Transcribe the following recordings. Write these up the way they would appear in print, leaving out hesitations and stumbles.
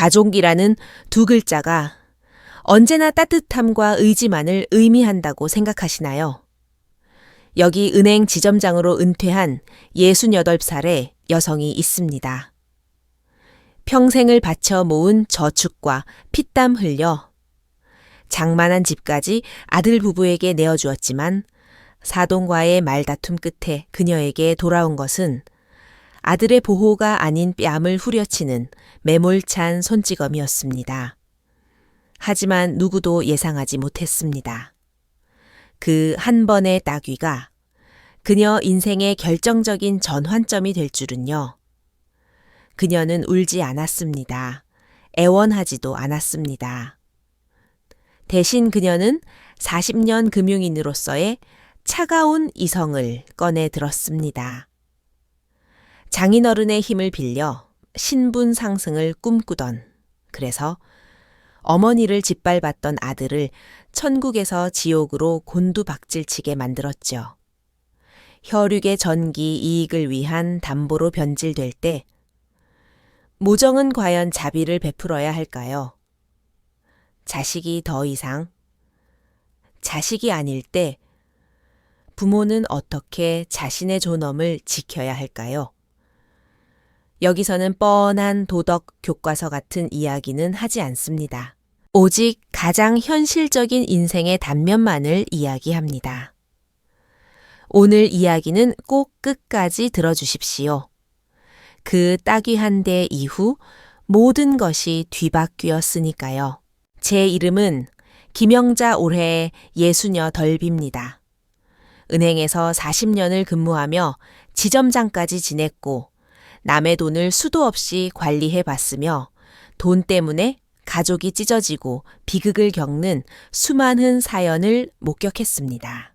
가족이라는 두 글자가 언제나 따뜻함과 의지만을 의미한다고 생각하시나요? 여기 은행 지점장으로 은퇴한 68살의 여성이 있습니다. 평생을 바쳐 모은 저축과 피땀 흘려 장만한 집까지 아들 부부에게 내어주었지만 사돈과의 말다툼 끝에 그녀에게 돌아온 것은 아들의 보호가 아닌 뺨을 후려치는 매몰찬 손찌검이었습니다. 하지만 누구도 예상하지 못했습니다. 그 한 번의 따귀가 그녀 인생의 결정적인 전환점이 될 줄은요. 그녀는 울지 않았습니다. 애원하지도 않았습니다. 대신 그녀는 40년 금융인으로서의 차가운 이성을 꺼내 들었습니다. 장인어른의 힘을 빌려 신분 상승을 꿈꾸던, 그래서 어머니를 짓밟았던 아들을 천국에서 지옥으로 곤두박질치게 만들었죠. 혈육의 전기 이익을 위한 담보로 변질될 때 모정은 과연 자비를 베풀어야 할까요? 자식이 더 이상 자식이 아닐 때 부모는 어떻게 자신의 존엄을 지켜야 할까요? 여기서는 뻔한 도덕 교과서 같은 이야기는 하지 않습니다. 오직 가장 현실적인 인생의 단면만을 이야기합니다. 오늘 이야기는 꼭 끝까지 들어주십시오. 그 따귀 한 대 이후 모든 것이 뒤바뀌었으니까요. 제 이름은 김영자 올해의 60덜입니다. 은행에서 40년을 근무하며 지점장까지 지냈고 남의 돈을 수도 없이 관리해 봤으며 돈 때문에 가족이 찢어지고 비극을 겪는 수많은 사연을 목격했습니다.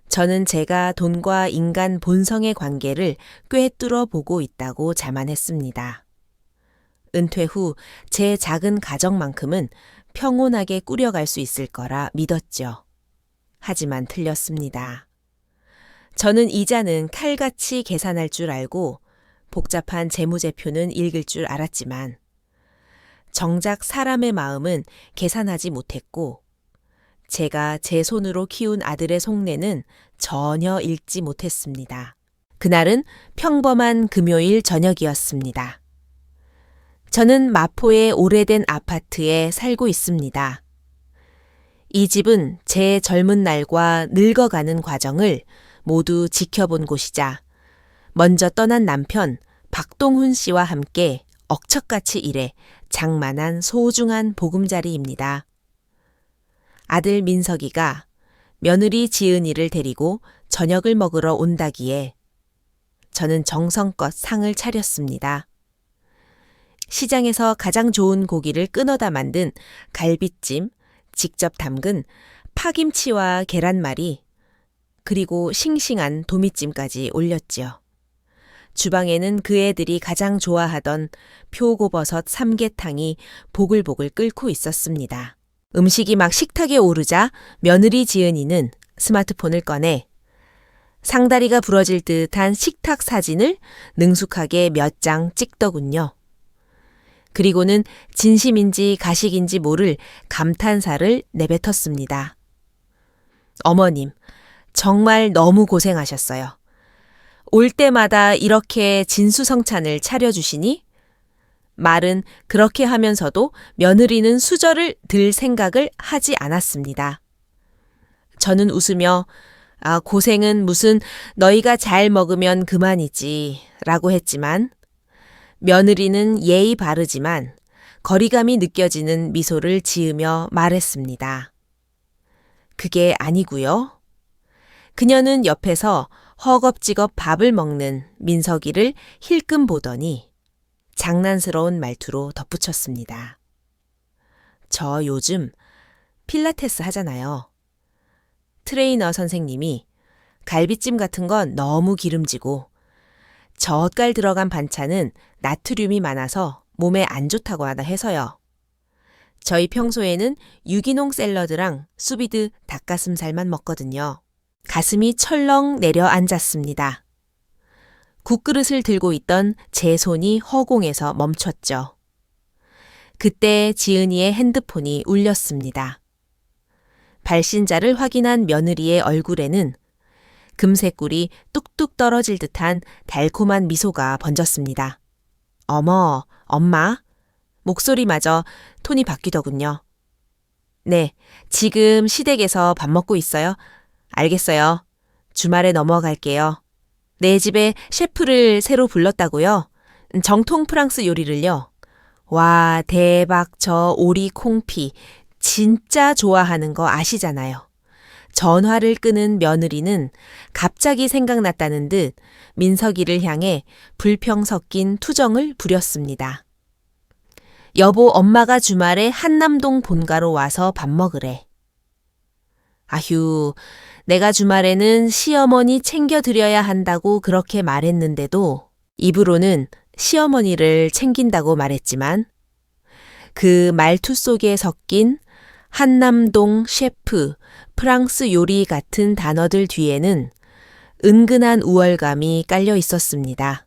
저는 제가 돈과 인간 본성의 관계를 꿰뚫어 보고 있다고 자만했습니다. 은퇴 후 제 작은 가정만큼은 평온하게 꾸려갈 수 있을 거라 믿었죠. 하지만 틀렸습니다. 저는 이자는 칼같이 계산할 줄 알고 복잡한 재무제표는 읽을 줄 알았지만 정작 사람의 마음은 계산하지 못했고 제가 제 손으로 키운 아들의 속내는 전혀 읽지 못했습니다. 그날은 평범한 금요일 저녁이었습니다. 저는 마포의 오래된 아파트에 살고 있습니다. 이 집은 제 젊은 날과 늙어가는 과정을 모두 지켜본 곳이자 먼저 떠난 남편 박동훈 씨와 함께 억척같이 일해 장만한 소중한 보금자리입니다. 아들 민석이가 며느리 지은이를 데리고 저녁을 먹으러 온다기에 저는 정성껏 상을 차렸습니다. 시장에서 가장 좋은 고기를 끊어다 만든 갈비찜, 직접 담근 파김치와 계란말이, 그리고 싱싱한 도미찜까지 올렸지요. 주방에는 그 애들이 가장 좋아하던 표고버섯 삼계탕이 보글보글 끓고 있었습니다. 음식이 막 식탁에 오르자 며느리 지은이는 스마트폰을 꺼내 상다리가 부러질 듯한 식탁 사진을 능숙하게 몇 장 찍더군요. 그리고는 진심인지 가식인지 모를 감탄사를 내뱉었습니다. 어머님, 정말 너무 고생하셨어요. 올 때마다 이렇게 진수성찬을 차려주시니? 말은 그렇게 하면서도 며느리는 수저를 들 생각을 하지 않았습니다. 저는 웃으며 고생은 무슨 너희가 잘 먹으면 그만이지 라고 했지만 며느리는 예의 바르지만 거리감이 느껴지는 미소를 지으며 말했습니다. 그게 아니고요. 그녀는 옆에서 허겁지겁 밥을 먹는 민석이를 힐끔 보더니 장난스러운 말투로 덧붙였습니다. 저 요즘 필라테스 하잖아요. 트레이너 선생님이 갈비찜 같은 건 너무 기름지고 젓갈 들어간 반찬은 나트륨이 많아서 몸에 안 좋다고 하다 해서요. 저희 평소에는 유기농 샐러드랑 수비드 닭가슴살만 먹거든요. 가슴이 철렁 내려앉았습니다. 국그릇을 들고 있던 제 손이 허공에서 멈췄죠. 그때 지은이의 핸드폰이 울렸습니다. 발신자를 확인한 며느리의 얼굴에는 금색 꿀이 뚝뚝 떨어질 듯한 달콤한 미소가 번졌습니다. 어머, 엄마? 목소리마저 톤이 바뀌더군요. 네, 지금 시댁에서 밥 먹고 있어요. 알겠어요. 주말에 넘어갈게요. 내 집에 셰프를 새로 불렀다고요? 정통 프랑스 요리를요. 와, 대박. 저 오리 콩피 진짜 좋아하는 거 아시잖아요. 전화를 끄는 며느리는 갑자기 생각났다는 듯 민석이를 향해 불평 섞인 투정을 부렸습니다. 여보, 엄마가 주말에 한남동 본가로 와서 밥 먹으래. 아휴, 내가 주말에는 시어머니 챙겨드려야 한다고 그렇게 말했는데도 입으로는 시어머니를 챙긴다고 말했지만 그 말투 속에 섞인 한남동 셰프, 프랑스 요리 같은 단어들 뒤에는 은근한 우월감이 깔려 있었습니다.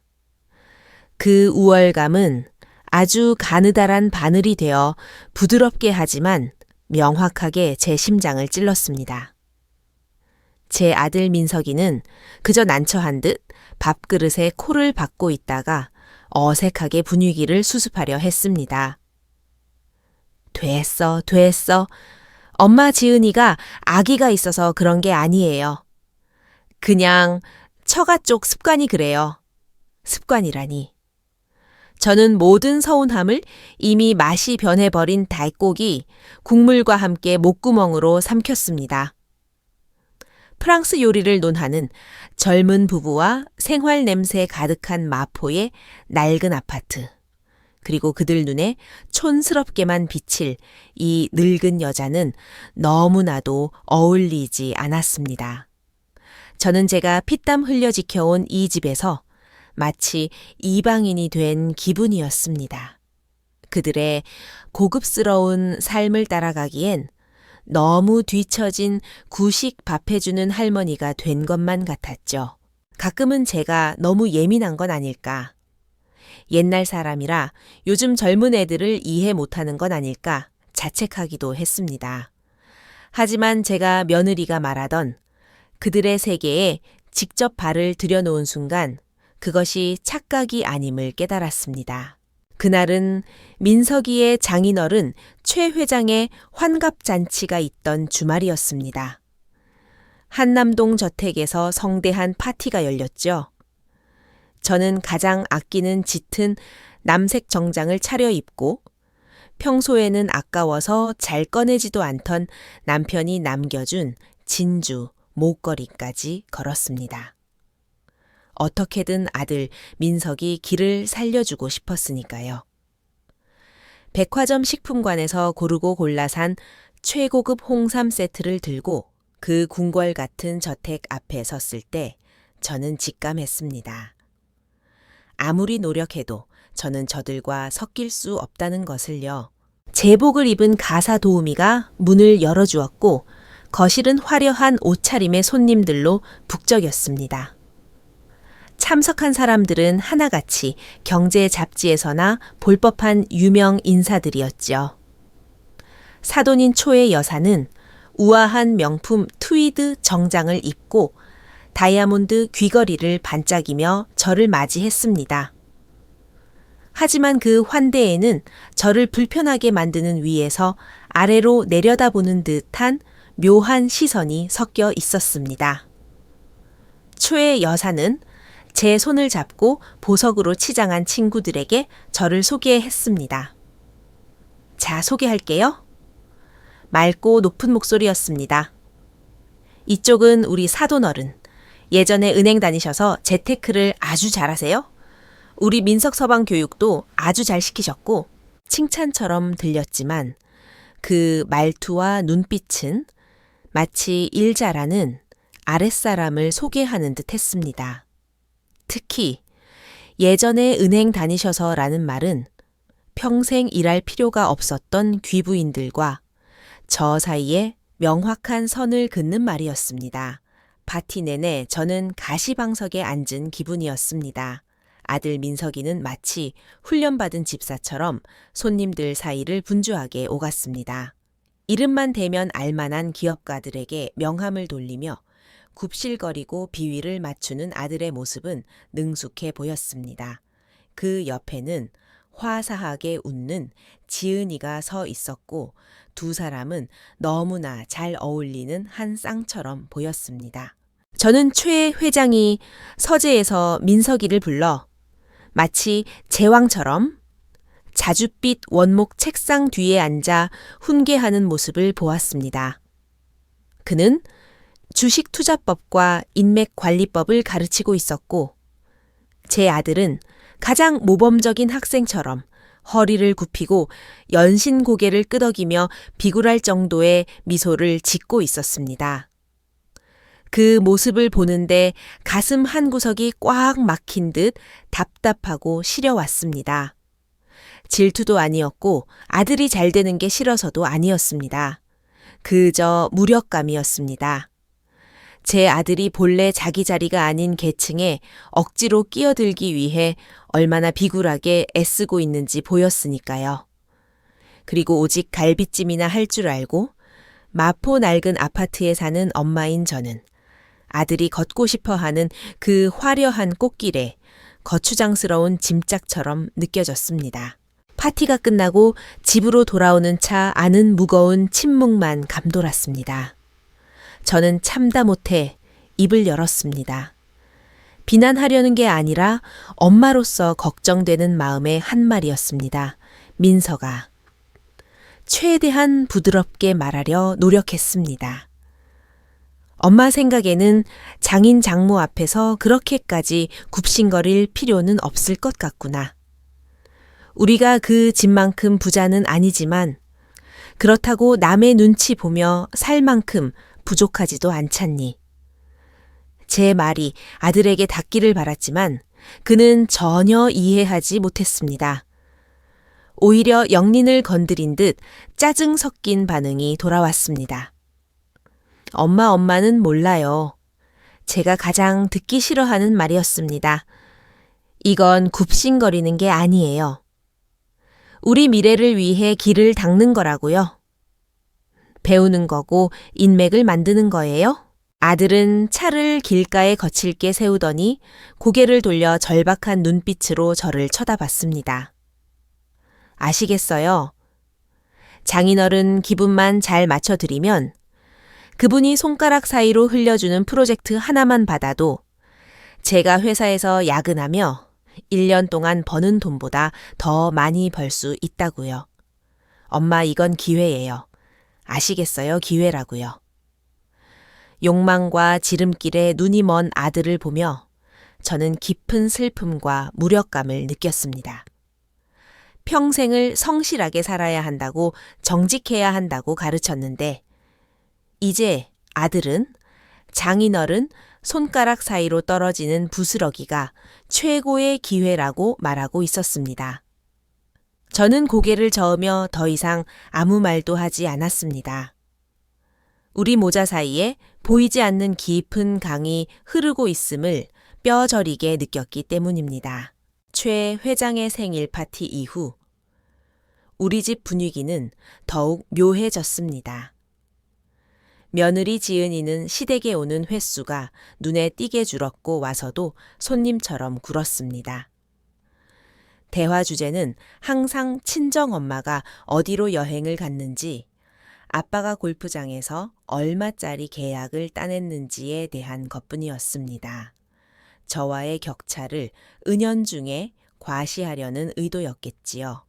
그 우월감은 아주 가느다란 바늘이 되어 부드럽게 하지만 명확하게 제 심장을 찔렀습니다. 제 아들 민석이는 그저 난처한 듯 밥그릇에 코를 박고 있다가 어색하게 분위기를 수습하려 했습니다. 됐어. 엄마 지은이가 아기가 있어서 그런 게 아니에요. 그냥 처가 쪽 습관이 그래요. 습관이라니. 저는 모든 서운함을 이미 맛이 변해버린 달고기, 국물과 함께 목구멍으로 삼켰습니다. 프랑스 요리를 논하는 젊은 부부와 생활 냄새 가득한 마포의 낡은 아파트. 그리고 그들 눈에 촌스럽게만 비칠 이 늙은 여자는 너무나도 어울리지 않았습니다. 저는 제가 피땀 흘려 지켜온 이 집에서 마치 이방인이 된 기분이었습니다. 그들의 고급스러운 삶을 따라가기엔 너무 뒤처진 구식 밥해주는 할머니가 된 것만 같았죠. 가끔은 제가 너무 예민한 건 아닐까. 옛날 사람이라 요즘 젊은 애들을 이해 못하는 건 아닐까 자책하기도 했습니다. 하지만 제가 며느리가 말하던 그들의 세계에 직접 발을 들여놓은 순간 그것이 착각이 아님을 깨달았습니다. 그날은 민석이의 장인어른 최 회장의 환갑잔치가 있던 주말이었습니다. 한남동 저택에서 성대한 파티가 열렸죠. 저는 가장 아끼는 짙은 남색 정장을 차려입고 평소에는 아까워서 잘 꺼내지도 않던 남편이 남겨준 진주, 목걸이까지 걸었습니다. 어떻게든 아들 민석이 길을 살려주고 싶었으니까요. 백화점 식품관에서 고르고 골라 산 최고급 홍삼 세트를 들고 그 궁궐 같은 저택 앞에 섰을 때 저는 직감했습니다. 아무리 노력해도 저는 저들과 섞일 수 없다는 것을요. 제복을 입은 가사 도우미가 문을 열어주었고 거실은 화려한 옷차림의 손님들로 북적였습니다. 참석한 사람들은 하나같이 경제 잡지에서나 볼 법한 유명 인사들이었죠. 사돈인 초의 여사는 우아한 명품 트위드 정장을 입고 다이아몬드 귀걸이를 반짝이며 저를 맞이했습니다. 하지만 그 환대에는 저를 불편하게 만드는 위에서 아래로 내려다보는 듯한 묘한 시선이 섞여 있었습니다. 초의 여사는 제 손을 잡고 보석으로 치장한 친구들에게 저를 소개했습니다. 자, 소개할게요. 맑고 높은 목소리였습니다. 이쪽은 우리 사돈어른. 예전에 은행 다니셔서 재테크를 아주 잘하세요. 우리 민석 서방 교육도 아주 잘 시키셨고 칭찬처럼 들렸지만 그 말투와 눈빛은 마치 일 잘하는 아랫사람을 소개하는 듯 했습니다. 특히 예전에 은행 다니셔서라는 말은 평생 일할 필요가 없었던 귀부인들과 저 사이에 명확한 선을 긋는 말이었습니다. 파티 내내 저는 가시방석에 앉은 기분이었습니다. 아들 민석이는 마치 훈련받은 집사처럼 손님들 사이를 분주하게 오갔습니다. 이름만 대면 알만한 기업가들에게 명함을 돌리며 굽실거리고 비위를 맞추는 아들의 모습은 능숙해 보였습니다. 그 옆에는 화사하게 웃는 지은이가 서 있었고 두 사람은 너무나 잘 어울리는 한 쌍처럼 보였습니다. 저는 최 회장이 서재에서 민석이를 불러 마치 제왕처럼 자줏빛 원목 책상 뒤에 앉아 훈계하는 모습을 보았습니다. 그는 주식투자법과 인맥관리법을 가르치고 있었고 제 아들은 가장 모범적인 학생처럼 허리를 굽히고 연신 고개를 끄덕이며 비굴할 정도의 미소를 짓고 있었습니다. 그 모습을 보는데 가슴 한구석이 꽉 막힌 듯 답답하고 시려왔습니다. 질투도 아니었고 아들이 잘 되는 게 싫어서도 아니었습니다. 그저 무력감이었습니다. 제 아들이 본래 자기 자리가 아닌 계층에 억지로 끼어들기 위해 얼마나 비굴하게 애쓰고 있는지 보였으니까요. 그리고 오직 갈비찜이나 할 줄 알고 마포 낡은 아파트에 사는 엄마인 저는 아들이 걷고 싶어 하는 그 화려한 꽃길에 거추장스러운 짐짝처럼 느껴졌습니다. 파티가 끝나고 집으로 돌아오는 차 안은 무거운 침묵만 감돌았습니다. 저는 참다 못해 입을 열었습니다. 비난하려는 게 아니라 엄마로서 걱정되는 마음의 한 말이었습니다. 민서가. 최대한 부드럽게 말하려 노력했습니다. 엄마 생각에는 장인 장모 앞에서 그렇게까지 굽신거릴 필요는 없을 것 같구나. 우리가 그 집만큼 부자는 아니지만 그렇다고 남의 눈치 보며 살 만큼 부족하지도 않잖니. 제 말이 아들에게 닿기를 바랐지만 그는 전혀 이해하지 못했습니다. 오히려 영린을 건드린 듯 짜증 섞인 반응이 돌아왔습니다. 엄마는 몰라요. 제가 가장 듣기 싫어하는 말이었습니다. 이건 굽신거리는 게 아니에요. 우리 미래를 위해 길을 닦는 거라고요. 배우는 거고 인맥을 만드는 거예요? 아들은 차를 길가에 거칠게 세우더니 고개를 돌려 절박한 눈빛으로 저를 쳐다봤습니다. 아시겠어요? 장인어른 기분만 잘 맞춰드리면 그분이 손가락 사이로 흘려주는 프로젝트 하나만 받아도 제가 회사에서 야근하며 1년 동안 버는 돈보다 더 많이 벌 수 있다고요. 엄마, 이건 기회예요. 아시겠어요? 기회라고요. 욕망과 지름길에 눈이 먼 아들을 보며 저는 깊은 슬픔과 무력감을 느꼈습니다. 평생을 성실하게 살아야 한다고 정직해야 한다고 가르쳤는데 이제 아들은 장인어른 손가락 사이로 떨어지는 부스러기가 최고의 기회라고 말하고 있었습니다. 저는 고개를 저으며 더 이상 아무 말도 하지 않았습니다. 우리 모자 사이에 보이지 않는 깊은 강이 흐르고 있음을 뼈저리게 느꼈기 때문입니다. 최 회장의 생일 파티 이후 우리 집 분위기는 더욱 묘해졌습니다. 며느리 지은이는 시댁에 오는 횟수가 눈에 띄게 줄었고 와서도 손님처럼 굴었습니다. 대화 주제는 항상 친정엄마가 어디로 여행을 갔는지, 아빠가 골프장에서 얼마짜리 계약을 따냈는지에 대한 것뿐이었습니다. 저와의 격차를 은연중에 과시하려는 의도였겠지요.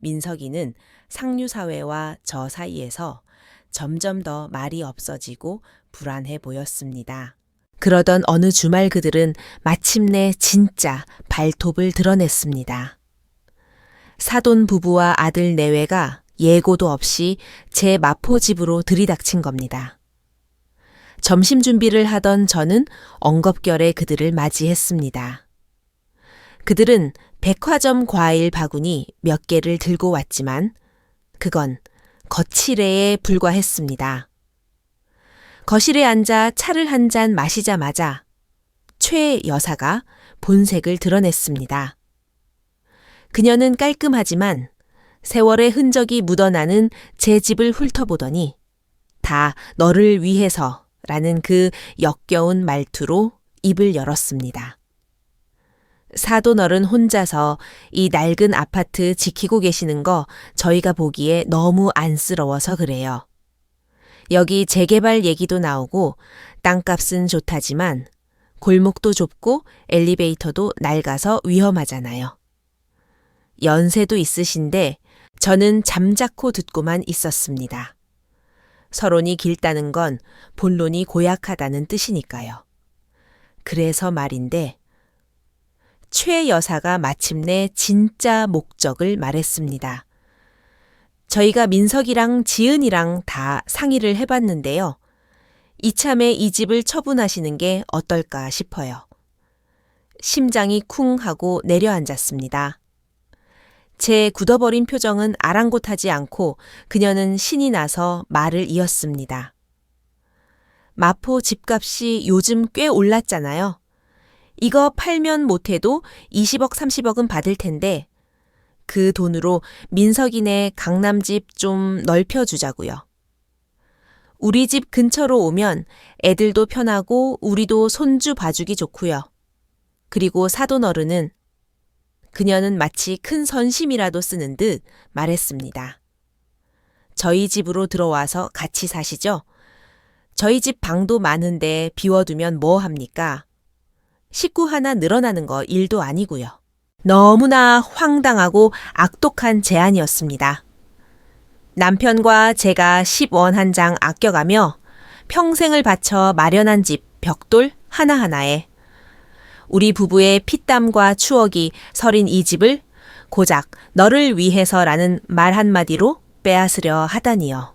민석이는 상류사회와 저 사이에서 점점 더 말이 없어지고 불안해 보였습니다. 그러던 어느 주말 그들은 마침내 진짜 발톱을 드러냈습니다. 사돈 부부와 아들 내외가 예고도 없이 제 마포 집으로 들이닥친 겁니다. 점심 준비를 하던 저는 엉겁결에 그들을 맞이했습니다. 그들은 백화점 과일 바구니 몇 개를 들고 왔지만 그건 거칠애에 불과했습니다. 거실에 앉아 차를 한 잔 마시자마자 최 여사가 본색을 드러냈습니다. 그녀는 깔끔하지만 세월의 흔적이 묻어나는 제 집을 훑어보더니 다 너를 위해서 라는 그 역겨운 말투로 입을 열었습니다. 사돈어른 혼자서 이 낡은 아파트 지키고 계시는 거 저희가 보기에 너무 안쓰러워서 그래요. 여기 재개발 얘기도 나오고 땅값은 좋다지만 골목도 좁고 엘리베이터도 낡아서 위험하잖아요. 연세도 있으신데 저는 잠자코 듣고만 있었습니다. 서론이 길다는 건 본론이 고약하다는 뜻이니까요. 그래서 말인데 최 여사가 마침내 진짜 목적을 말했습니다. 저희가 민석이랑 지은이랑 다 상의를 해봤는데요. 이참에 이 집을 처분하시는 게 어떨까 싶어요. 심장이 쿵 하고 내려앉았습니다. 제 굳어버린 표정은 아랑곳하지 않고 그녀는 신이 나서 말을 이었습니다. 마포 집값이 요즘 꽤 올랐잖아요. 이거 팔면 못해도 20억, 30억은 받을 텐데 그 돈으로 민석이네 강남집 좀 넓혀주자고요. 우리 집 근처로 오면 애들도 편하고 우리도 손주 봐주기 좋고요. 그리고 사돈어른은 그녀는 마치 큰 선심이라도 쓰는 듯 말했습니다. 저희 집으로 들어와서 같이 사시죠? 저희 집 방도 많은데 비워두면 뭐 합니까? 식구 하나 늘어나는 거 일도 아니고요. 너무나 황당하고 악독한 제안이었습니다. 남편과 제가 10원 한 장 아껴가며 평생을 바쳐 마련한 집 벽돌 하나하나에 우리 부부의 피땀과 추억이 서린 이 집을 고작 너를 위해서라는 말 한마디로 빼앗으려 하다니요.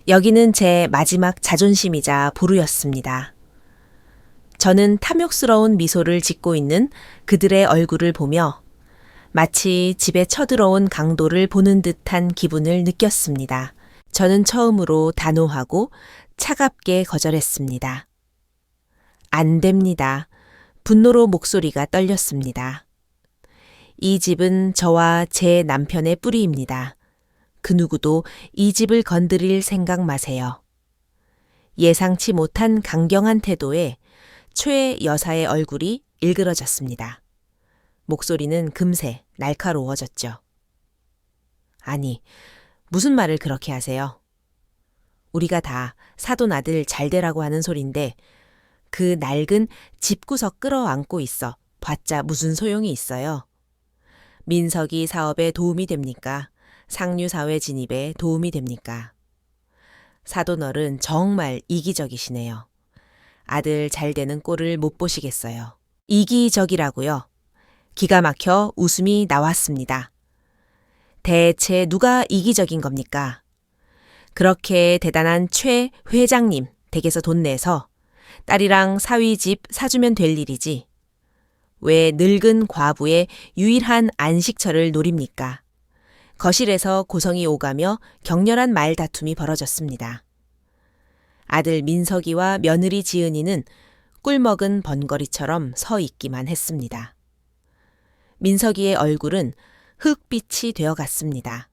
여기는 제 마지막 자존심이자 보루였습니다. 저는 탐욕스러운 미소를 짓고 있는 그들의 얼굴을 보며 마치 집에 쳐들어온 강도를 보는 듯한 기분을 느꼈습니다. 저는 처음으로 단호하고 차갑게 거절했습니다. 안 됩니다. 분노로 목소리가 떨렸습니다. 이 집은 저와 제 남편의 뿌리입니다. 그 누구도 이 집을 건드릴 생각 마세요. 예상치 못한 강경한 태도에 최 여사의 얼굴이 일그러졌습니다. 목소리는 금세 날카로워졌죠. 아니, 무슨 말을 그렇게 하세요? 우리가 다 사돈 아들 잘 되라고 하는 소린데 그 낡은 집구석 끌어안고 있어 봤자 무슨 소용이 있어요. 민석이 사업에 도움이 됩니까? 상류사회 진입에 도움이 됩니까? 사돈어른 정말 이기적이시네요. 아들 잘 되는 꼴을 못 보시겠어요. 이기적이라고요. 기가 막혀 웃음이 나왔습니다. 대체 누가 이기적인 겁니까? 그렇게 대단한 최 회장님 댁에서 돈 내서 딸이랑 사위 집 사주면 될 일이지. 왜 늙은 과부의 유일한 안식처를 노립니까? 거실에서 고성이 오가며 격렬한 말다툼이 벌어졌습니다. 아들 민석이와 며느리 지은이는 꿀먹은 번거리처럼 서 있기만 했습니다. 민석이의 얼굴은 흙빛이 되어갔습니다.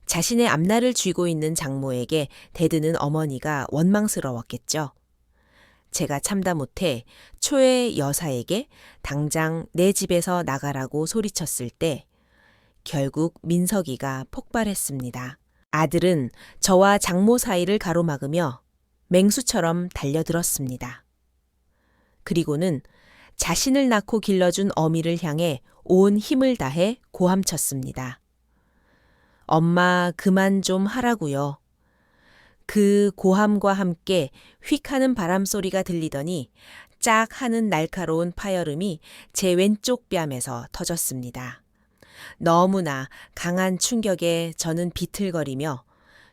자신의 앞날을 쥐고 있는 장모에게 대드는 어머니가 원망스러웠겠죠. 제가 참다 못해 초의 여사에게 당장 내 집에서 나가라고 소리쳤을 때 결국 민석이가 폭발했습니다. 아들은 저와 장모 사이를 가로막으며 맹수처럼 달려들었습니다. 그리고는 자신을 낳고 길러준 어미를 향해 온 힘을 다해 고함쳤습니다. 엄마 그만 좀 하라고요. 그 고함과 함께 휙 하는 바람소리가 들리더니 짝 하는 날카로운 파열음이 제 왼쪽 뺨에서 터졌습니다. 너무나 강한 충격에 저는 비틀거리며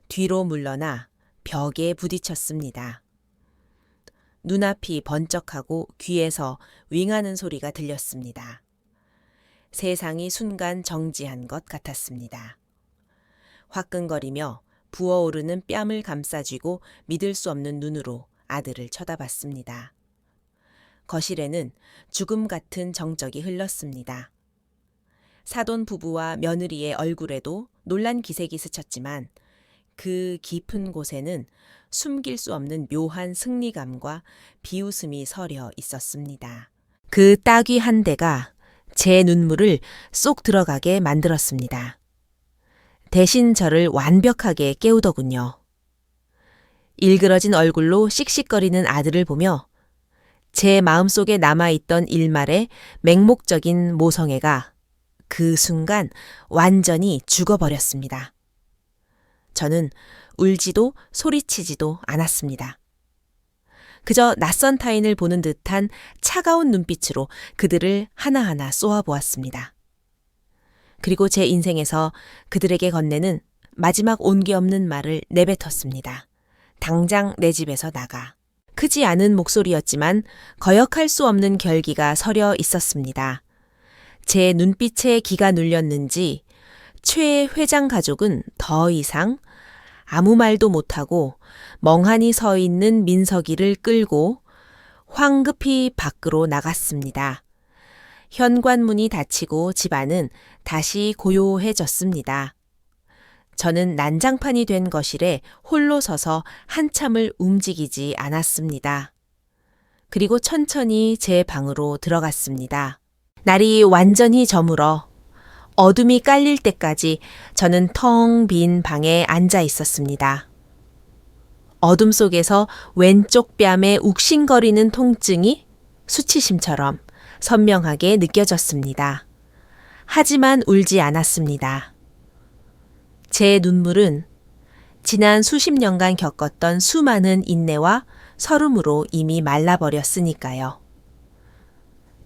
뒤로 물러나 벽에 부딪혔습니다. 눈앞이 번쩍하고 귀에서 윙하는 소리가 들렸습니다. 세상이 순간 정지한 것 같았습니다. 화끈거리며 부어오르는 뺨을 감싸쥐고 믿을 수 없는 눈으로 아들을 쳐다봤습니다. 거실에는 죽음 같은 정적이 흘렀습니다. 사돈 부부와 며느리의 얼굴에도 놀란 기색이 스쳤지만 그 깊은 곳에는 숨길 수 없는 묘한 승리감과 비웃음이 서려 있었습니다. 그 따귀 한 대가 제 눈물을 쏙 들어가게 만들었습니다. 대신 저를 완벽하게 깨우더군요. 일그러진 얼굴로 씩씩거리는 아들을 보며 제 마음속에 남아있던 일말의 맹목적인 모성애가 그 순간 완전히 죽어버렸습니다. 저는 울지도 소리치지도 않았습니다. 그저 낯선 타인을 보는 듯한 차가운 눈빛으로 그들을 하나하나 쏘아보았습니다. 그리고 제 인생에서 그들에게 건네는 마지막 온기 없는 말을 내뱉었습니다. 당장 내 집에서 나가. 크지 않은 목소리였지만 거역할 수 없는 결기가 서려 있었습니다. 제 눈빛에 기가 눌렸는지 최 회장 가족은 더 이상 아무 말도 못하고 멍하니 서 있는 민석이를 끌고 황급히 밖으로 나갔습니다. 현관문이 닫히고 집안은 다시 고요해졌습니다. 저는 난장판이 된 거실에 홀로 서서 한참을 움직이지 않았습니다. 그리고 천천히 제 방으로 들어갔습니다. 날이 완전히 저물어 어둠이 깔릴 때까지 저는 텅 빈 방에 앉아 있었습니다. 어둠 속에서 왼쪽 뺨에 욱신거리는 통증이 수치심처럼 선명하게 느껴졌습니다. 하지만 울지 않았습니다. 제 눈물은 지난 수십 년간 겪었던 수많은 인내와 서름으로 이미 말라버렸으니까요.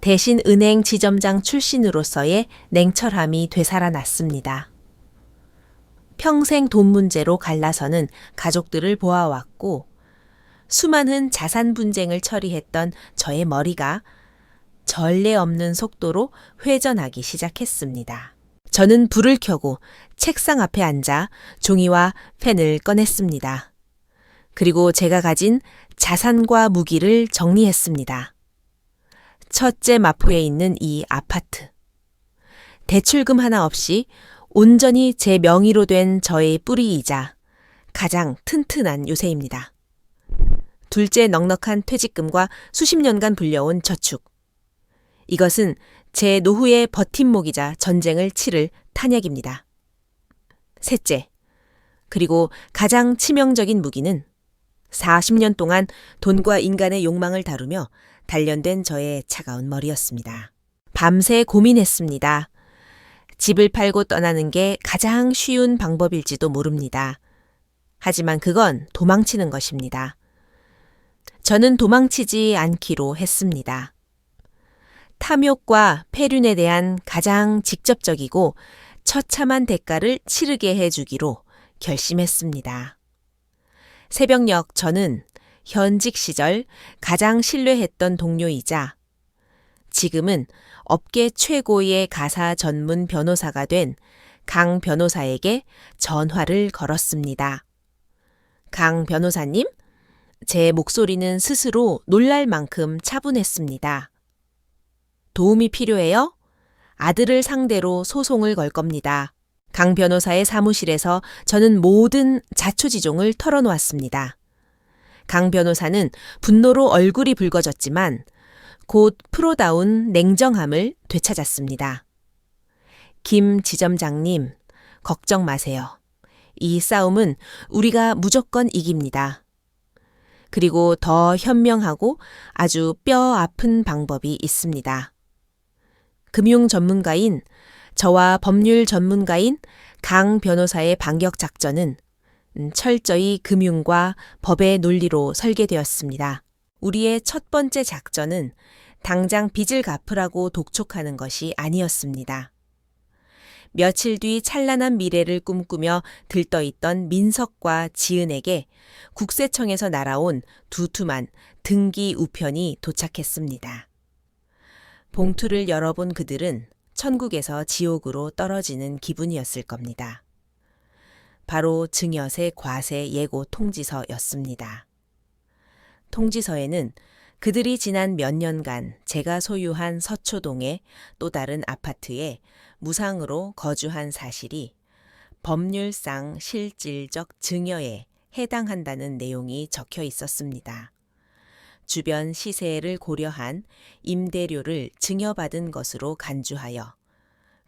대신 은행 지점장 출신으로서의 냉철함이 되살아났습니다. 평생 돈 문제로 갈라서는 가족들을 보아왔고 수많은 자산 분쟁을 처리했던 저의 머리가 전례 없는 속도로 회전하기 시작했습니다. 저는 불을 켜고 책상 앞에 앉아 종이와 펜을 꺼냈습니다. 그리고 제가 가진 자산과 무기를 정리했습니다. 첫째 마포에 있는 이 아파트. 대출금 하나 없이 온전히 제 명의로 된 저의 뿌리이자 가장 튼튼한 요새입니다. 둘째 넉넉한 퇴직금과 수십 년간 불려온 저축. 이것은 제 노후의 버팀목이자 전쟁을 치를 탄약입니다. 셋째, 그리고 가장 치명적인 무기는 40년 동안 돈과 인간의 욕망을 다루며 단련된 저의 차가운 머리였습니다. 밤새 고민했습니다. 집을 팔고 떠나는 게 가장 쉬운 방법일지도 모릅니다. 하지만 그건 도망치는 것입니다. 저는 도망치지 않기로 했습니다. 탐욕과 폐륜에 대한 가장 직접적이고 처참한 대가를 치르게 해주기로 결심했습니다. 새벽녘 저는 현직 시절 가장 신뢰했던 동료이자 지금은 업계 최고의 가사 전문 변호사가 된 강 변호사에게 전화를 걸었습니다. 강 변호사님, 제 목소리는 스스로 놀랄 만큼 차분했습니다. 도움이 필요해요? 아들을 상대로 소송을 걸 겁니다. 강 변호사의 사무실에서 저는 모든 자초지종을 털어놓았습니다. 강 변호사는 분노로 얼굴이 붉어졌지만 곧 프로다운 냉정함을 되찾았습니다. 김 지점장님, 걱정 마세요. 이 싸움은 우리가 무조건 이깁니다. 그리고 더 현명하고 아주 뼈 아픈 방법이 있습니다. 금융 전문가인 저와 법률 전문가인 강 변호사의 반격 작전은 철저히 금융과 법의 논리로 설계되었습니다. 우리의 첫 번째 작전은 당장 빚을 갚으라고 독촉하는 것이 아니었습니다. 며칠 뒤 찬란한 미래를 꿈꾸며 들떠있던 민석과 지은에게 국세청에서 날아온 두툼한 등기 우편이 도착했습니다. 봉투를 열어본 그들은 천국에서 지옥으로 떨어지는 기분이었을 겁니다. 바로 증여세 과세 예고 통지서였습니다. 통지서에는 그들이 지난 몇 년간 제가 소유한 서초동의 또 다른 아파트에 무상으로 거주한 사실이 법률상 실질적 증여에 해당한다는 내용이 적혀 있었습니다. 주변 시세를 고려한 임대료를 증여받은 것으로 간주하여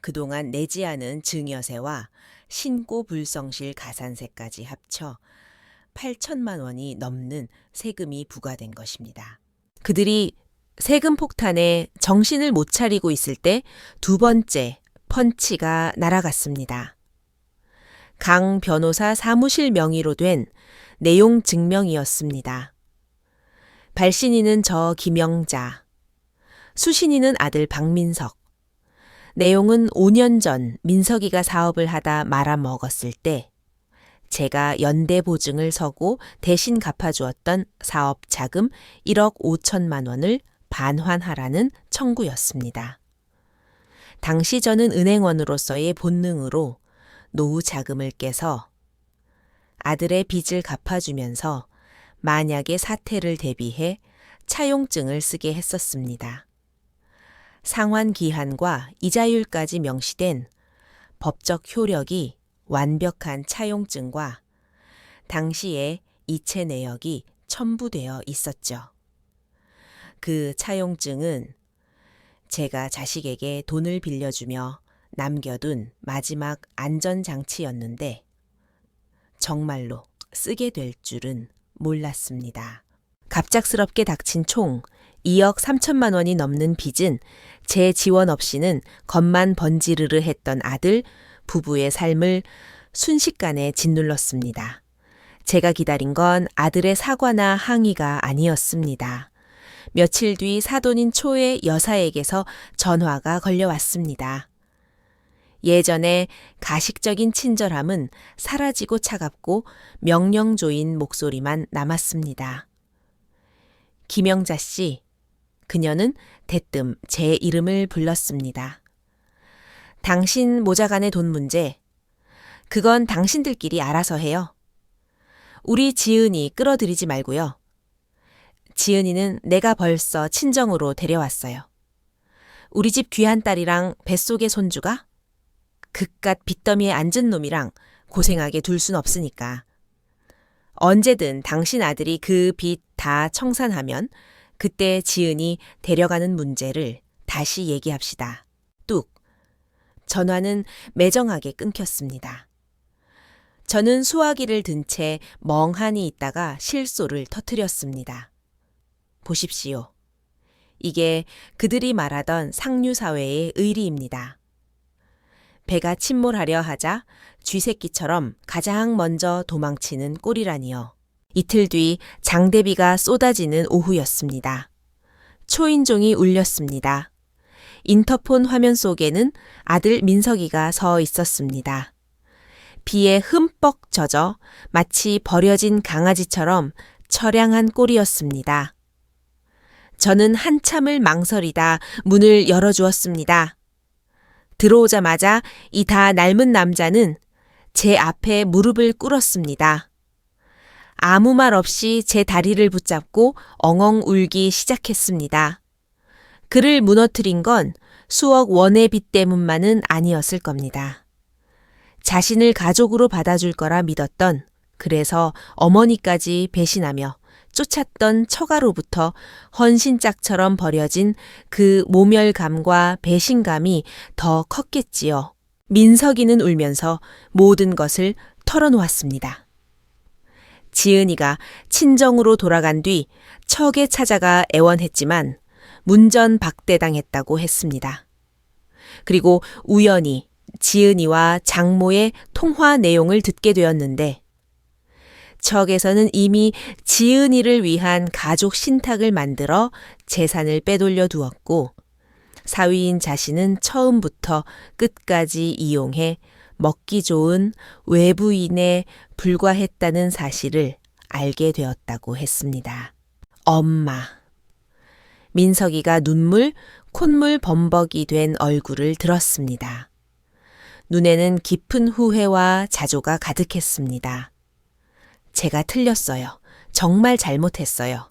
그동안 내지 않은 증여세와 신고 불성실 가산세까지 합쳐 8천만 원이 넘는 세금이 부과된 것입니다. 그들이 세금 폭탄에 정신을 못 차리고 있을 때 두 번째 펀치가 날아갔습니다. 강 변호사 사무실 명의로 된 내용 증명이었습니다. 발신인은 저 김영자, 수신인은 아들 박민석. 내용은 5년 전 민석이가 사업을 하다 말아먹었을 때 제가 연대 보증을 서고 대신 갚아주었던 사업 자금 1억 5천만 원을 반환하라는 청구였습니다. 당시 저는 은행원으로서의 본능으로 노후 자금을 깨서 아들의 빚을 갚아주면서 만약의 사태를 대비해 차용증을 쓰게 했었습니다. 상환 기한과 이자율까지 명시된 법적 효력이 완벽한 차용증과 당시의 이체 내역이 첨부되어 있었죠. 그 차용증은 제가 자식에게 돈을 빌려주며 남겨둔 마지막 안전장치였는데 정말로 쓰게 될 줄은 몰랐습니다. 갑작스럽게 닥친 총 2억 3천만 원이 넘는 빚은 제 지원 없이는 겉만 번지르르 했던 아들, 부부의 삶을 순식간에 짓눌렀습니다. 제가 기다린 건 아들의 사과나 항의가 아니었습니다. 며칠 뒤 사돈인 초의 여사에게서 전화가 걸려왔습니다. 예전에 가식적인 친절함은 사라지고 차갑고 명령조인 목소리만 남았습니다. 김영자 씨, 그녀는 대뜸 제 이름을 불렀습니다. 당신 모자간의 돈 문제, 그건 당신들끼리 알아서 해요. 우리 지은이 끌어들이지 말고요. 지은이는 내가 벌써 친정으로 데려왔어요. 우리 집 귀한 딸이랑 뱃속의 손주가? 그깟 빚더미에 앉은 놈이랑 고생하게 둘 순 없으니까. 언제든 당신 아들이 그 빚 다 청산하면 그때 지은이 데려가는 문제를 다시 얘기합시다. 뚝. 전화는 매정하게 끊겼습니다. 저는 수화기를 든 채 멍하니 있다가 실소를 터뜨렸습니다. 보십시오. 이게 그들이 말하던 상류사회의 의리입니다. 배가 침몰하려 하자 쥐새끼처럼 가장 먼저 도망치는 꼴이라니요. 이틀 뒤 장대비가 쏟아지는 오후였습니다. 초인종이 울렸습니다. 인터폰 화면 속에는 아들 민석이가 서 있었습니다. 비에 흠뻑 젖어 마치 버려진 강아지처럼 처량한 꼴이었습니다. 저는 한참을 망설이다 문을 열어주었습니다. 들어오자마자 이 다 낡은 남자는 제 앞에 무릎을 꿇었습니다. 아무 말 없이 제 다리를 붙잡고 엉엉 울기 시작했습니다. 그를 무너뜨린 건 수억 원의 빚 때문만은 아니었을 겁니다. 자신을 가족으로 받아줄 거라 믿었던, 그래서 어머니까지 배신하며 쫓았던 처가로부터 헌신짝처럼 버려진 그 모멸감과 배신감이 더 컸겠지요. 민석이는 울면서 모든 것을 털어놓았습니다. 지은이가 친정으로 돌아간 뒤 척에 찾아가 애원했지만 문전박대당했다고 했습니다. 그리고 우연히 지은이와 장모의 통화 내용을 듣게 되었는데 척에서는 이미 지은이를 위한 가족 신탁을 만들어 재산을 빼돌려 두었고 사위인 자신은 처음부터 끝까지 이용해 먹기 좋은 외부인에 불과했다는 사실을 알게 되었다고 했습니다. 엄마. 민석이가 눈물, 콧물 범벅이 된 얼굴을 들었습니다. 눈에는 깊은 후회와 자조가 가득했습니다. 제가 틀렸어요. 정말 잘못했어요.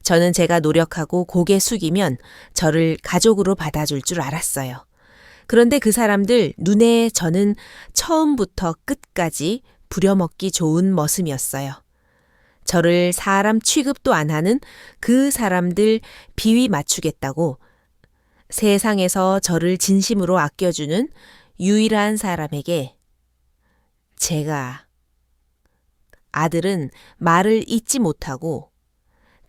저는 제가 노력하고 고개 숙이면 저를 가족으로 받아줄 줄 알았어요. 그런데 그 사람들 눈에 저는 처음부터 끝까지 부려먹기 좋은 머슴이었어요. 저를 사람 취급도 안 하는 그 사람들 비위 맞추겠다고 세상에서 저를 진심으로 아껴주는 유일한 사람에게 제가 아들은 말을 잇지 못하고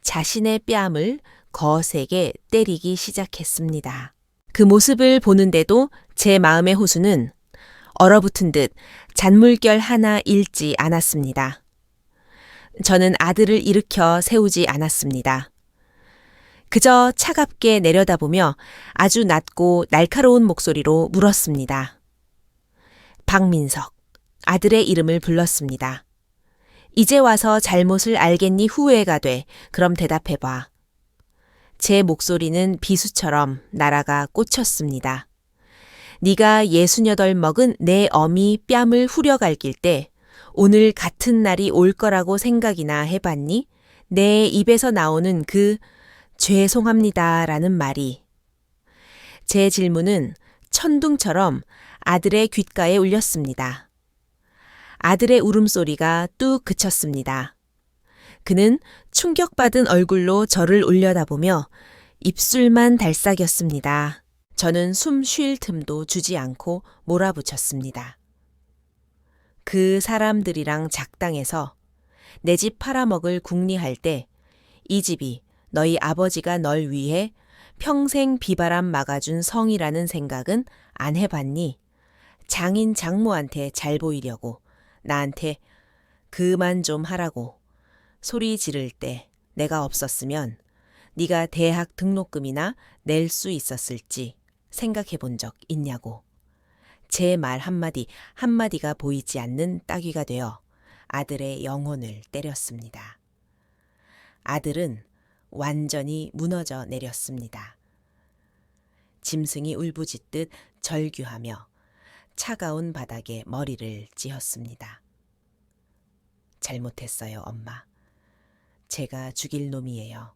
자신의 뺨을 거세게 때리기 시작했습니다. 그 모습을 보는데도 제 마음의 호수는 얼어붙은 듯 잔물결 하나 잃지 않았습니다. 저는 아들을 일으켜 세우지 않았습니다. 그저 차갑게 내려다보며 아주 낮고 날카로운 목소리로 물었습니다. 박민석, 아들의 이름을 불렀습니다. 이제 와서 잘못을 알겠니 후회가 돼. 그럼 대답해봐. 제 목소리는 비수처럼 날아가 꽂혔습니다. 네가 68 먹은 내 어미 뺨을 후려갈길 때 오늘 같은 날이 올 거라고 생각이나 해봤니? 내 입에서 나오는 그 죄송합니다라는 말이. 제 질문은 천둥처럼 아들의 귓가에 울렸습니다. 아들의 울음소리가 뚝 그쳤습니다. 그는 충격받은 얼굴로 저를 올려다보며 입술만 달싹였습니다. 저는 숨 쉴 틈도 주지 않고 몰아붙였습니다. 그 사람들이랑 작당해서 내 집 팔아먹을 궁리할 때 이 집이 너희 아버지가 널 위해 평생 비바람 막아준 성이라는 생각은 안 해봤니? 장인 장모한테 잘 보이려고 나한테 그만 좀 하라고 소리 지를 때 내가 없었으면 네가 대학 등록금이나 낼 수 있었을지 생각해 본 적 있냐고. 제 말 한마디 한마디가 보이지 않는 따귀가 되어 아들의 영혼을 때렸습니다. 아들은 완전히 무너져 내렸습니다. 짐승이 울부짖듯 절규하며 차가운 바닥에 머리를 찧었습니다. 잘못했어요, 엄마. 제가 죽일 놈이에요.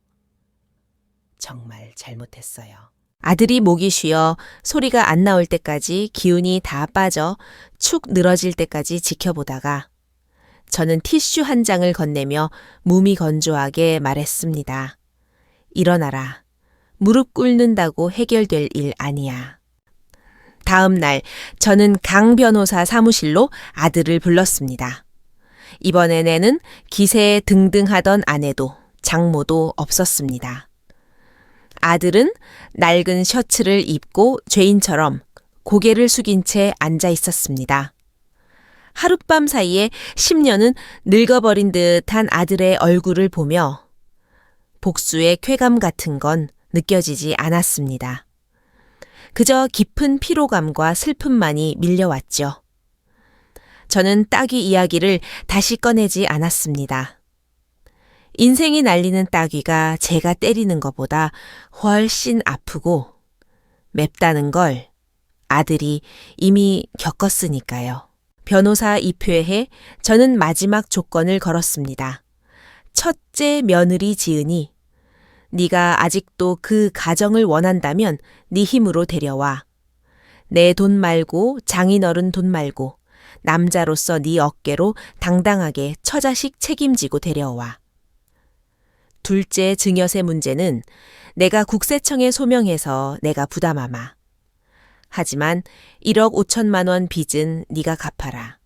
정말 잘못했어요. 아들이 목이 쉬어 소리가 안 나올 때까지 기운이 다 빠져 축 늘어질 때까지 지켜보다가 저는 티슈 한 장을 건네며 몸이 건조하게 말했습니다. 일어나라. 무릎 꿇는다고 해결될 일 아니야. 다음 날 저는 강 변호사 사무실로 아들을 불렀습니다. 이번에는 기세에 등등하던 아내도 장모도 없었습니다. 아들은 낡은 셔츠를 입고 죄인처럼 고개를 숙인 채 앉아 있었습니다. 하룻밤 사이에 10년은 늙어버린 듯한 아들의 얼굴을 보며 복수의 쾌감 같은 건 느껴지지 않았습니다. 그저 깊은 피로감과 슬픔만이 밀려왔죠. 저는 따귀 이야기를 다시 꺼내지 않았습니다. 인생이 날리는 따귀가 제가 때리는 것보다 훨씬 아프고 맵다는 걸 아들이 이미 겪었으니까요. 변호사 입회에 저는 마지막 조건을 걸었습니다. 첫째 며느리 지은이 네가 아직도 그 가정을 원한다면 네 힘으로 데려와. 내 돈 말고 장인어른 돈 말고 남자로서 네 어깨로 당당하게 처자식 책임지고 데려와. 둘째 증여세 문제는 내가 국세청에 소명해서 내가 부담하마. 하지만 1억 5천만 원 빚은 네가 갚아라.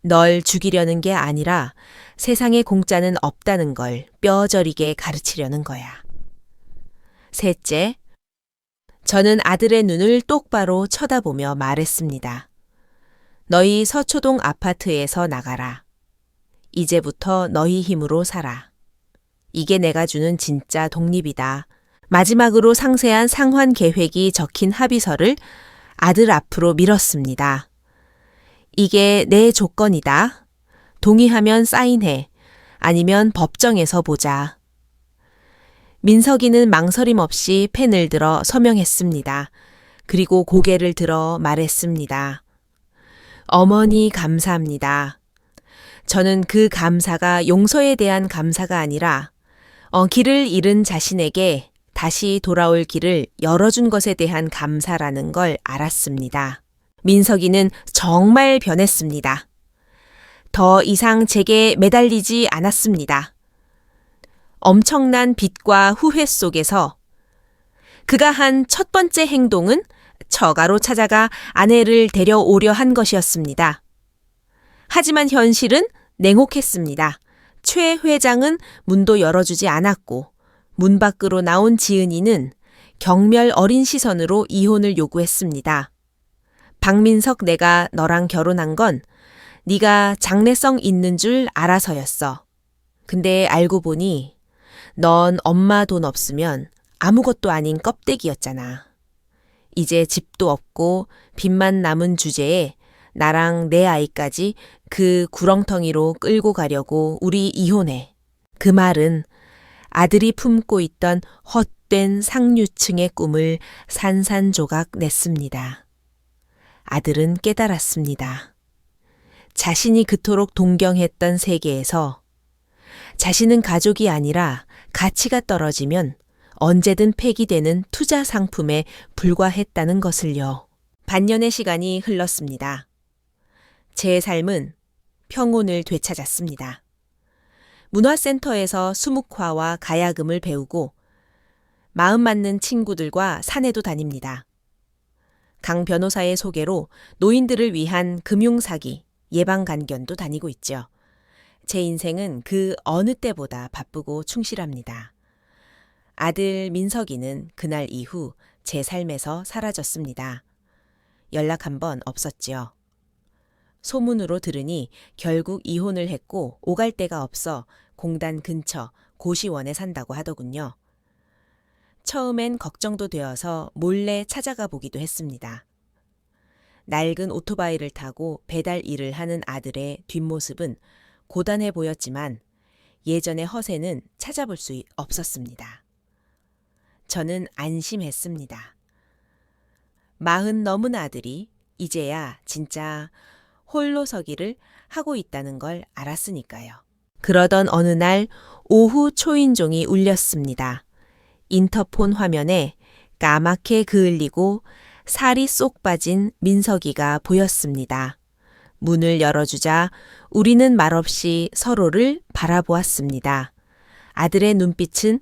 널 죽이려는 게 아니라 세상에 공짜는 없다는 걸 뼈저리게 가르치려는 거야. 셋째, 저는 아들의 눈을 똑바로 쳐다보며 말했습니다. 너희 서초동 아파트에서 나가라. 이제부터 너희 힘으로 살아. 이게 내가 주는 진짜 독립이다. 마지막으로 상세한 상환 계획이 적힌 합의서를 아들 앞으로 밀었습니다. 이게 내 조건이다. 동의하면 사인해. 아니면 법정에서 보자. 민석이는 망설임 없이 펜을 들어 서명했습니다. 그리고 고개를 들어 말했습니다. 어머니 감사합니다. 저는 그 감사가 용서에 대한 감사가 아니라 길을 잃은 자신에게 다시 돌아올 길을 열어준 것에 대한 감사라는 걸 알았습니다. 민석이는 정말 변했습니다. 더 이상 제게 매달리지 않았습니다. 엄청난 빚과 후회 속에서 그가 한 첫 번째 행동은 처가로 찾아가 아내를 데려오려 한 것이었습니다. 하지만 현실은 냉혹했습니다. 최 회장은 문도 열어주지 않았고 문 밖으로 나온 지은이는 경멸 어린 시선으로 이혼을 요구했습니다. 박민석, 내가 너랑 결혼한 건 네가 장래성 있는 줄 알아서였어. 근데 알고 보니 넌 엄마 돈 없으면 아무것도 아닌 껍데기였잖아. 이제 집도 없고 빚만 남은 주제에 나랑 내 아이까지 그 구렁텅이로 끌고 가려고 우리 이혼해. 그 말은 아들이 품고 있던 헛된 상류층의 꿈을 산산조각 냈습니다. 아들은 깨달았습니다. 자신이 그토록 동경했던 세계에서 자신은 가족이 아니라 가치가 떨어지면 언제든 폐기되는 투자 상품에 불과했다는 것을요. 반년의 시간이 흘렀습니다. 제 삶은 평온을 되찾았습니다. 문화센터에서 수묵화와 가야금을 배우고 마음 맞는 친구들과 산에도 다닙니다. 강 변호사의 소개로 노인들을 위한 금융사기, 예방간견도 다니고 있죠. 제 인생은 그 어느 때보다 바쁘고 충실합니다. 아들 민석이는 그날 이후 제 삶에서 사라졌습니다. 연락 한 번 없었지요. 소문으로 들으니 결국 이혼을 했고 오갈 데가 없어 공단 근처 고시원에 산다고 하더군요. 처음엔 걱정도 되어서 몰래 찾아가 보기도 했습니다. 낡은 오토바이를 타고 배달 일을 하는 아들의 뒷모습은 고단해 보였지만 예전의 허세는 찾아볼 수 없었습니다. 저는 안심했습니다. 40 넘은 아들이 이제야 진짜 홀로 서기를 하고 있다는 걸 알았으니까요. 그러던 어느 날 오후 초인종이 울렸습니다. 인터폰 화면에 까맣게 그을리고 살이 쏙 빠진 민석이가 보였습니다. 문을 열어주자 우리는 말없이 서로를 바라보았습니다. 아들의 눈빛은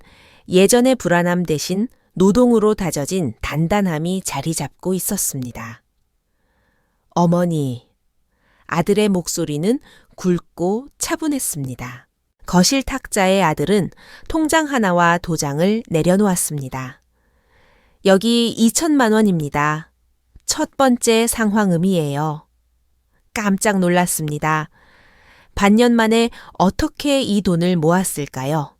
예전의 불안함 대신 노동으로 다져진 단단함이 자리 잡고 있었습니다. 어머니, 아들의 목소리는 굵고 차분했습니다. 거실 탁자의 아들은 통장 하나와 도장을 내려놓았습니다. 여기 2천만 원입니다. 첫 번째 상황음이에요. 깜짝 놀랐습니다. 반년 만에 어떻게 이 돈을 모았을까요?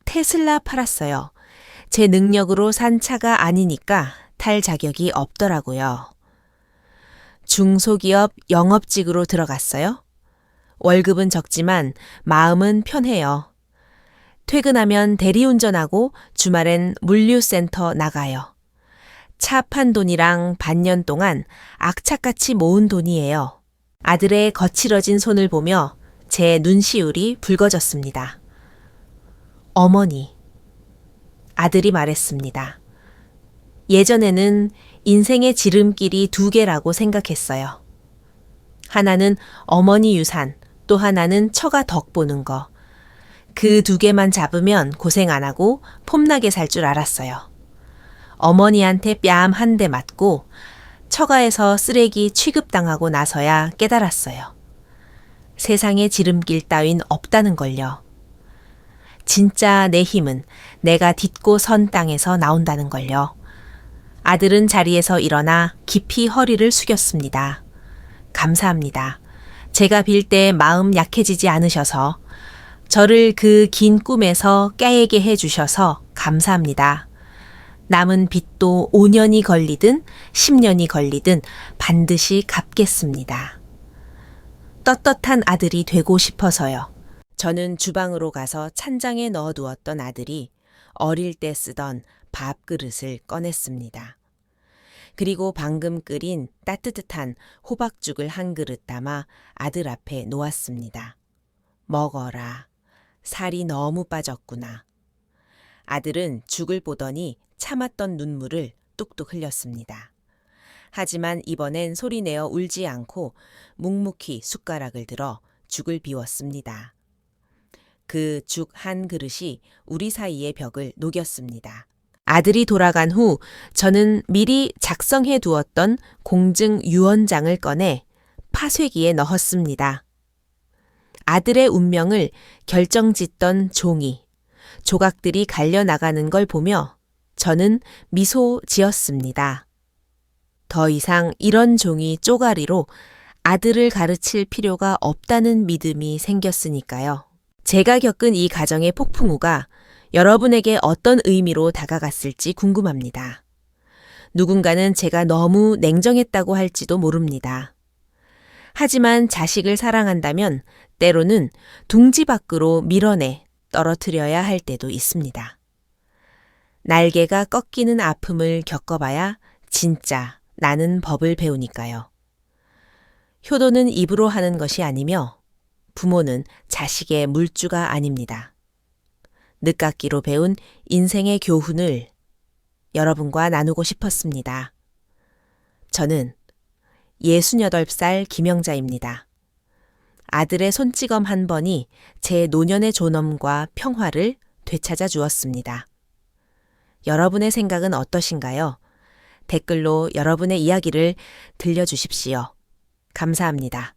테슬라 팔았어요. 제 능력으로 산 차가 아니니까 탈 자격이 없더라고요. 중소기업 영업직으로 들어갔어요. 월급은 적지만 마음은 편해요. 퇴근하면 대리운전하고 주말엔 물류센터 나가요. 차 판 돈이랑 반년 동안 악착같이 모은 돈이에요. 아들의 거칠어진 손을 보며 제 눈시울이 붉어졌습니다. 어머니, 아들이 말했습니다. 예전에는 인생의 지름길이 2개라고 생각했어요. 하나는 어머니 유산, 또 하나는 처가 덕 보는 거. 그 2개만 잡으면 고생 안 하고 폼나게 살 줄 알았어요. 어머니한테 뺨 한 대 맞고 처가에서 쓰레기 취급당하고 나서야 깨달았어요. 세상에 지름길 따윈 없다는 걸요. 진짜 내 힘은 내가 딛고 선 땅에서 나온다는 걸요. 아들은 자리에서 일어나 깊이 허리를 숙였습니다. 감사합니다. 제가 빌 때 마음 약해지지 않으셔서 저를 그 긴 꿈에서 깨게 해주셔서 감사합니다. 남은 빚도 5년이 걸리든 10년이 걸리든 반드시 갚겠습니다. 떳떳한 아들이 되고 싶어서요. 저는 주방으로 가서 찬장에 넣어두었던 아들이 어릴 때 쓰던 밥그릇을 꺼냈습니다. 그리고 방금 끓인 따뜻한 호박죽을 한 그릇 담아 아들 앞에 놓았습니다. 먹어라. 살이 너무 빠졌구나. 아들은 죽을 보더니 참았던 눈물을 뚝뚝 흘렸습니다. 하지만 이번엔 소리내어 울지 않고 묵묵히 숟가락을 들어 죽을 비웠습니다. 그 죽 한 그릇이 우리 사이의 벽을 녹였습니다. 아들이 돌아간 후 저는 미리 작성해 두었던 공증 유언장을 꺼내 파쇄기에 넣었습니다. 아들의 운명을 결정짓던 종이, 조각들이 갈려나가는 걸 보며 저는 미소 지었습니다. 더 이상 이런 종이 쪼가리로 아들을 가르칠 필요가 없다는 믿음이 생겼으니까요. 제가 겪은 이 가정의 폭풍우가 여러분에게 어떤 의미로 다가갔을지 궁금합니다. 누군가는 제가 너무 냉정했다고 할지도 모릅니다. 하지만 자식을 사랑한다면 때로는 둥지 밖으로 밀어내 떨어뜨려야 할 때도 있습니다. 날개가 꺾이는 아픔을 겪어봐야 진짜 나는 법을 배우니까요. 효도는 입으로 하는 것이 아니며 부모는 자식의 물주가 아닙니다. 늦깎이로 배운 인생의 교훈을 여러분과 나누고 싶었습니다. 저는 68살 김영자입니다. 아들의 손찌검 한 번이 제 노년의 존엄과 평화를 되찾아 주었습니다. 여러분의 생각은 어떠신가요? 댓글로 여러분의 이야기를 들려주십시오. 감사합니다.